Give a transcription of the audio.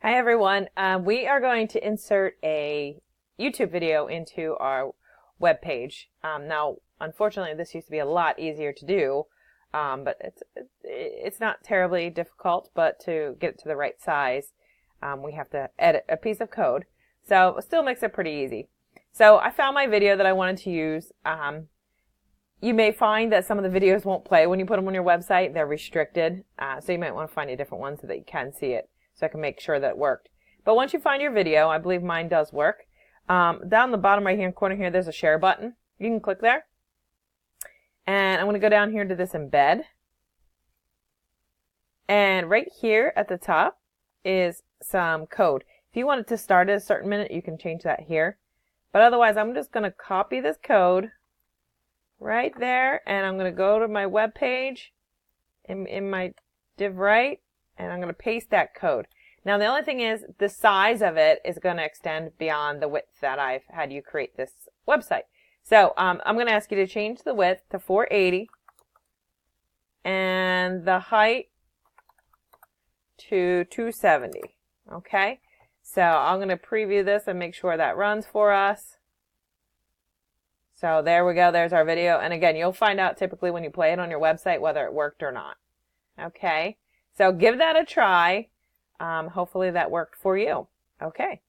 Hi everyone. We are going to insert a YouTube video into our web page. Now, unfortunately, this used to be a lot easier to do, but it's not terribly difficult. But to get it to the right size, we have to edit a piece of code. So it still makes it pretty easy. So I found my video that I wanted to use. You may find that some of the videos won't play when you put them on your website. They're restricted, so you might want to find a different one so that you can see it, so I can make sure that it worked. But once you find your video, I believe mine does work. Down the bottom right hand corner here, there's a share button. You can click there. And I'm going to go down here to this embed. And right here at the top is some code. If you want it to start at a certain minute, you can change that here. But otherwise, I'm just going to copy this code right there. And I'm going to go to my web page in my div right. And I'm going to paste that code. Now, the only thing is the size of it is going to extend beyond the width that I've had you create this website. So I'm going to ask you to change the width to 480 and the height to 270. Okay, so I'm going to preview this and make sure that runs for us. So there we go. There's our video. And again, you'll find out typically when you play it on your website whether it worked or not. Okay. So give that a try. Hopefully that worked for you. Okay.